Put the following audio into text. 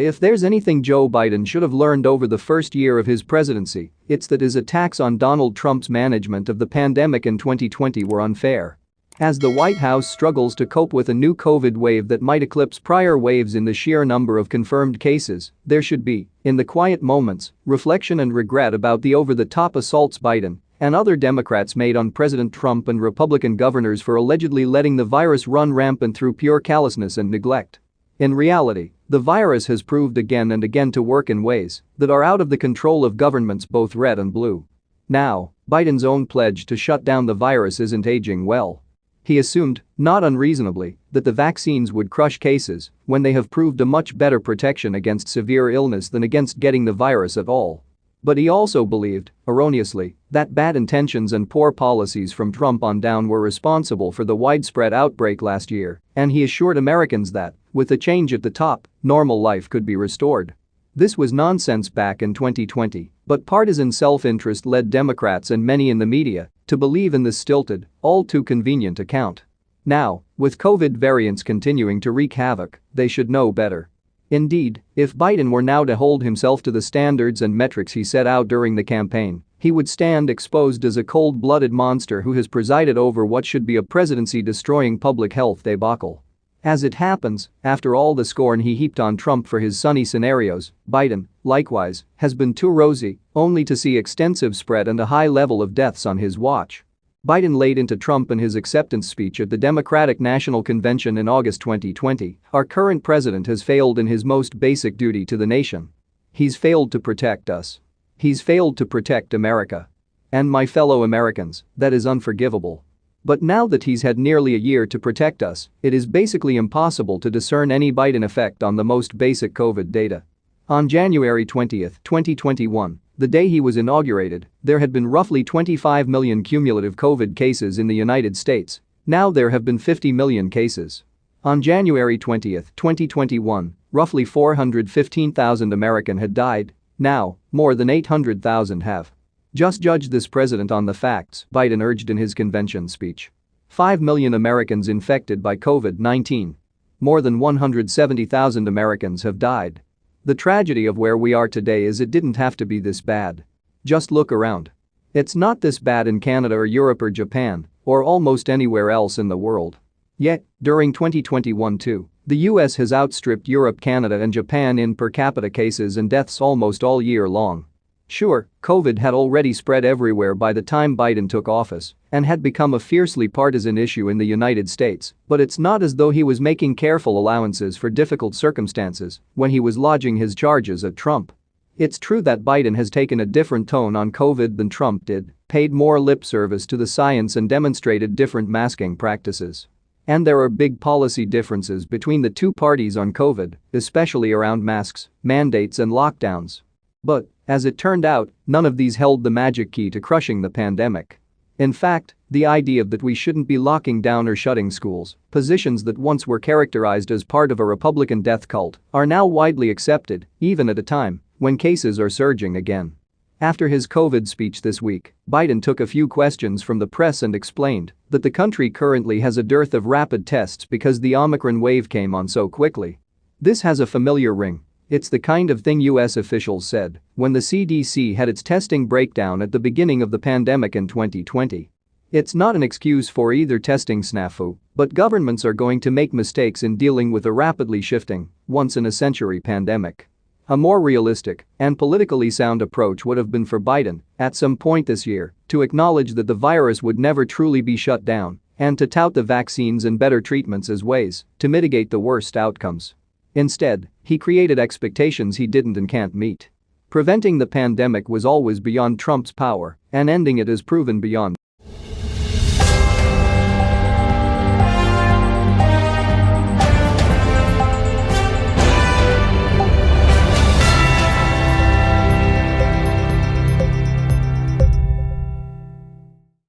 If there's anything Joe Biden should have learned over the first year of his presidency, it's that his attacks on Donald Trump's management of the pandemic in 2020 were unfair. As the White House struggles to cope with a new COVID wave that might eclipse prior waves in the sheer number of confirmed cases, there should be, in the quiet moments, reflection and regret about the over-the-top assaults Biden and other Democrats made on President Trump and Republican governors for allegedly letting the virus run rampant through pure callousness and neglect. In reality, the virus has proved again and again to work in ways that are out of the control of governments both red and blue. Now, Biden's own pledge to shut down the virus isn't aging well. He assumed, not unreasonably, that the vaccines would crush cases when they have proved a much better protection against severe illness than against getting the virus at all. But he also believed, erroneously, that bad intentions and poor policies from Trump on down were responsible for the widespread outbreak last year, and he assured Americans that, with a change at the top, normal life could be restored. This was nonsense back in 2020, but partisan self-interest led Democrats and many in the media to believe in this stilted, all too convenient account. Now, with COVID variants continuing to wreak havoc, they should know better. Indeed, if Biden were now to hold himself to the standards and metrics he set out during the campaign, he would stand exposed as a cold-blooded monster who has presided over what should be a presidency-destroying public health debacle. As it happens, after all the scorn he heaped on Trump for his sunny scenarios, Biden, likewise, has been too rosy, only to see extensive spread and a high level of deaths on his watch. Biden laid into Trump in his acceptance speech at the Democratic National Convention in August 2020, "Our current president has failed in his most basic duty to the nation. He's failed to protect us. He's failed to protect America. And my fellow Americans, that is unforgivable. But now that he's had nearly a year to protect us, it is basically impossible to discern any Biden effect on the most basic COVID data." On January 20, 2021, the day he was inaugurated, there had been roughly 25 million cumulative COVID cases in the United States. Now there have been 50 million cases. On January 20, 2021, roughly 415,000 Americans had died. Now, more than 800,000 have. "Just judge this president on the facts," Biden urged in his convention speech. 5 million Americans infected by COVID-19. More than 170,000 Americans have died. The tragedy of where we are today is it didn't have to be this bad. Just look around. It's not this bad in Canada or Europe or Japan, or almost anywhere else in the world. Yet, during 2021 too, the US has outstripped Europe, Canada and Japan in per capita cases and deaths almost all year long. Sure, COVID had already spread everywhere by the time Biden took office and had become a fiercely partisan issue in the United States, but it's not as though he was making careful allowances for difficult circumstances when he was lodging his charges at Trump. It's true that Biden has taken a different tone on COVID than Trump did, paid more lip service to the science and demonstrated different masking practices. And there are big policy differences between the two parties on COVID, especially around masks, mandates and lockdowns. But, as it turned out, none of these held the magic key to crushing the pandemic. In fact, the idea that we shouldn't be locking down or shutting schools, positions that once were characterized as part of a Republican death cult, are now widely accepted, even at a time when cases are surging again. After his COVID speech this week, Biden took a few questions from the press and explained that the country currently has a dearth of rapid tests because the Omicron wave came on so quickly. This has a familiar ring. It's the kind of thing US officials said when the CDC had its testing breakdown at the beginning of the pandemic in 2020. It's not an excuse for either testing snafu, but governments are going to make mistakes in dealing with a rapidly shifting, once-in-a-century pandemic. A more realistic and politically sound approach would have been for Biden, at some point this year, to acknowledge that the virus would never truly be shut down and to tout the vaccines and better treatments as ways to mitigate the worst outcomes. Instead, he created expectations he didn't and can't meet. Preventing the pandemic was always beyond Trump's power, and ending it is proven beyond.